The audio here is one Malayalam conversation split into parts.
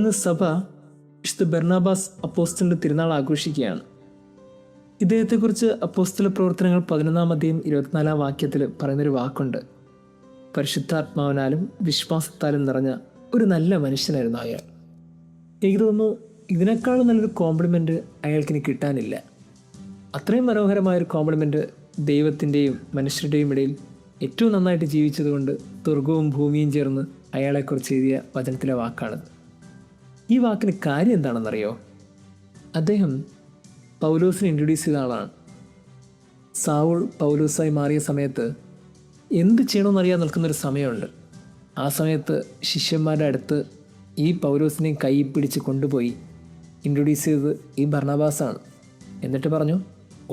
ഇന്ന് സഭ വിശുദ്ധ ബർണബാസ് അപ്പോസ്തലന്റെ തിരുനാൾ ആഘോഷിക്കുകയാണ്. ഇദ്ദേഹത്തെക്കുറിച്ച് അപ്പോസ്തല പ്രവർത്തനങ്ങൾ 11 അധ്യായം 24 വാക്യത്തിൽ പറയുന്നൊരു വാക്കുണ്ട്. പരിശുദ്ധാത്മാവിനാലും വിശ്വാസത്താലും നിറഞ്ഞ ഒരു നല്ല മനുഷ്യനായിരുന്നു അയാൾ. എനിക്ക് തോന്നുന്നു ഇതിനേക്കാളും നല്ലൊരു കോംപ്ലിമെൻ്റ് അയാൾക്കിനി കിട്ടാനില്ല. അത്രയും മനോഹരമായൊരു കോംപ്ലിമെൻ്റ് ദൈവത്തിൻ്റെയും മനുഷ്യരുടെയും ഇടയിൽ ഏറ്റവും നന്നായിട്ട് ജീവിച്ചതുകൊണ്ട് സ്വർഗവും ഭൂമിയും ചേർന്ന് അയാളെക്കുറിച്ച് എഴുതിയ വചനത്തിലെ വാക്കാണ്. ഈ വാക്കിന് കാര്യം എന്താണെന്നറിയോ? അദ്ദേഹം പൗലോസിനെ ഇൻട്രൊഡ്യൂസ് ചെയ്ത ആളാണ്. സാവുൾ പൗലോസായി മാറിയ സമയത്ത് എന്ത് ചെയ്യണമെന്നറിയാൻ നിൽക്കുന്നൊരു സമയമുണ്ട്. ആ സമയത്ത് ശിഷ്യന്മാരുടെ അടുത്ത് ഈ പൗലോസിനെ കൈ പിടിച്ച് കൊണ്ടുപോയി ഇൻട്രൊഡ്യൂസ് ചെയ്തത് ഈ ബർണബാസാണ്. എന്നിട്ട് പറഞ്ഞു,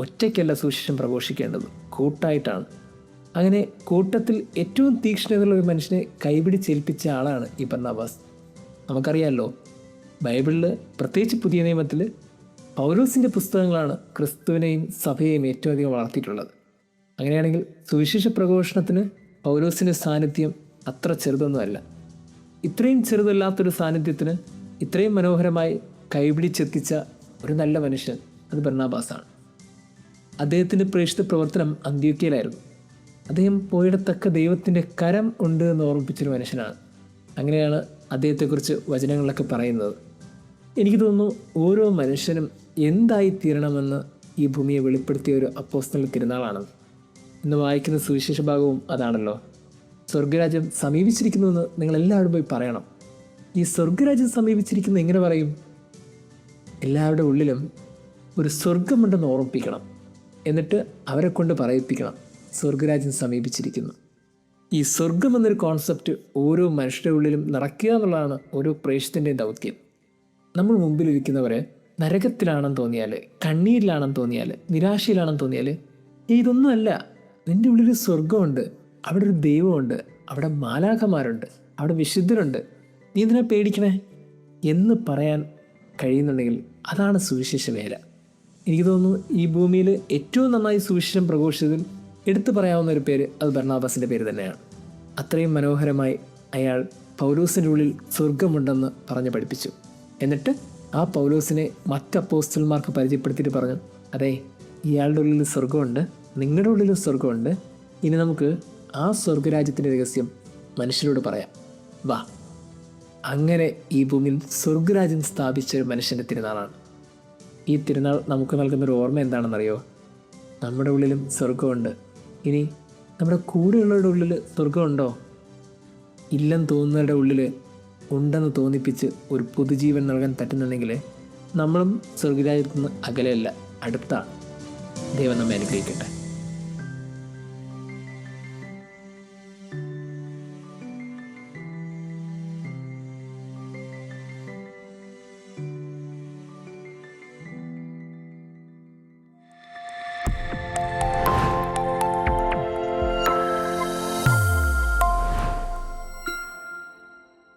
ഒറ്റയ്ക്കല്ല സുവിശേഷം പ്രഘോഷിക്കേണ്ടത്, കൂട്ടായിട്ടാണ്. അങ്ങനെ കൂട്ടത്തിൽ ഏറ്റവും തീക്ഷ്ണതയുള്ള ഒരു മനുഷ്യനെ കൈപിടിച്ചേൽപ്പിച്ച ആളാണ് ഈ ബർണബാസ്. നമുക്കറിയാമല്ലോ, ബൈബിളിൽ പ്രത്യേകിച്ച് പുതിയ നിയമത്തിൽ പൗലോസിൻ്റെ പുസ്തകങ്ങളാണ് ക്രിസ്തുവിനെയും സഭയെയും ഏറ്റവും അധികം വളർത്തിയിട്ടുള്ളത്. അങ്ങനെയാണെങ്കിൽ സുവിശേഷ പ്രഘോഷണത്തിന് പൗലോസിൻ്റെ സാന്നിധ്യം അത്ര ചെറുതൊന്നുമല്ല. ഇത്രയും ചെറുതല്ലാത്തൊരു സാന്നിധ്യത്തിന് ഇത്രയും മനോഹരമായി കൈപിടിച്ചെത്തിച്ച ഒരു നല്ല മനുഷ്യൻ അത് ബർണബാസാണ്. അദ്ദേഹത്തിൻ്റെ പ്രേക്ഷിത പ്രവർത്തനം അന്ത്യോക്യയിലായിരുന്നു. അദ്ദേഹം പോയിടത്തക്ക ദൈവത്തിൻ്റെ കരം ഉണ്ട് എന്ന് ഓർമ്മിപ്പിച്ചൊരു മനുഷ്യനാണ്. അങ്ങനെയാണ് അദ്ദേഹത്തെക്കുറിച്ച് വചനങ്ങളിലൊക്കെ പറയുന്നത്. എനിക്ക് തോന്നുന്നു ഓരോ മനുഷ്യനും എന്തായിത്തീരണമെന്ന് ഈ ഭൂമിയെ വെളിപ്പെടുത്തിയ ഒരു അപ്പോസ്തല തിരുനാളാണ്. ഇന്ന് വായിക്കുന്ന സുവിശേഷ ഭാഗവും അതാണല്ലോ. സ്വർഗരാജ്യം സമീപിച്ചിരിക്കുന്നുവെന്ന് നിങ്ങളെല്ലാവരും പോയി പറയണം. ഈ സ്വർഗരാജ്യം സമീപിച്ചിരിക്കുന്നത് എങ്ങനെ പറയും? എല്ലാവരുടെ ഉള്ളിലും ഒരു സ്വർഗമുണ്ടെന്ന് ഓർമ്മിപ്പിക്കണം. എന്നിട്ട് അവരെ കൊണ്ട് പറയിപ്പിക്കണം, സ്വർഗരാജ്യം സമീപിച്ചിരിക്കുന്നു. ഈ സ്വർഗം എന്നൊരു കോൺസെപ്റ്റ് ഓരോ മനുഷ്യരുടെ ഉള്ളിലും നിറയ്ക്കുക എന്നുള്ളതാണ് ഓരോ പ്രേക്ഷിതൻ്റെയും ദൗത്യം. നമ്മൾ മുമ്പിലിരിക്കുന്നവരെ നരകത്തിലാണെന്ന് തോന്നിയാൽ, കണ്ണീരിലാണെന്ന് തോന്നിയാൽ, നിരാശയിലാണെന്ന് തോന്നിയാൽ, ഇതൊന്നുമല്ല, നിൻ്റെ ഉള്ളിൽ സ്വർഗമുണ്ട്, അവിടെ ഒരു ദൈവമുണ്ട്, അവിടെ മാലാഖമാരുണ്ട്, അവിടെ വിശുദ്ധരുണ്ട്, നീ എന്തിനാ പേടിക്കണേ എന്ന് പറയാൻ കഴിയുന്നുണ്ടെങ്കിൽ അതാണ് സുവിശേഷ വേല. എനിക്ക് തോന്നുന്നു ഈ ഭൂമിയിൽ ഏറ്റവും നന്നായി സുവിശേഷം പ്രഘോഷിച്ചതിൽ എടുത്തു പറയാവുന്ന ഒരു പേര് അത് ബർണബാസിൻ്റെ പേര് തന്നെയാണ്. അത്രയും മനോഹരമായി അയാൾ പൗലോസിൻ്റെ ഉള്ളിൽ സ്വർഗമുണ്ടെന്ന് പറഞ്ഞ് പഠിപ്പിച്ചു. എന്നിട്ട് ആ പൗലോസിനെ മറ്റ് അപ്പോസ്തലന്മാർക്ക് പരിചയപ്പെടുത്തിയിട്ട് പറഞ്ഞു, അതെ, ഇയാളുടെ ഉള്ളിൽ സ്വർഗമുണ്ട്, നിങ്ങളുടെ ഉള്ളിൽ സ്വർഗമുണ്ട്. ഇനി നമുക്ക് ആ സ്വർഗരാജ്യത്തിൻ്റെ രഹസ്യം മനുഷ്യരോട് പറയാം, വാ. അങ്ങനെ ഈ ഭൂമിയിൽ സ്വർഗരാജ്യം സ്ഥാപിച്ച ഒരു മനുഷ്യൻ്റെ തിരുനാളാണ്. ഈ തിരുനാൾ നമുക്ക് നൽകുന്നൊരു ഓർമ്മ എന്താണെന്നറിയോ? നമ്മുടെ ഉള്ളിലും സ്വർഗമുണ്ട്. ഇനി നമ്മുടെ കൂടെയുള്ളവരുടെ ഉള്ളിൽ സ്വർഗമുണ്ടോ? ഇല്ലെന്ന് തോന്നുന്നവരുടെ ഉള്ളിൽ ഉണ്ടെന്ന് തോന്നിപ്പിച്ച് ഒരു പുതുജീവൻ നൽകാൻ പറ്റുന്നുണ്ടെങ്കിൽ നമ്മളും സ്വർഗരാജ്യത്തു നിന്ന് അകലെയല്ല, അടുത്താണ്. ദൈവം നമ്മെ അനുഗ്രഹിക്കട്ടെ.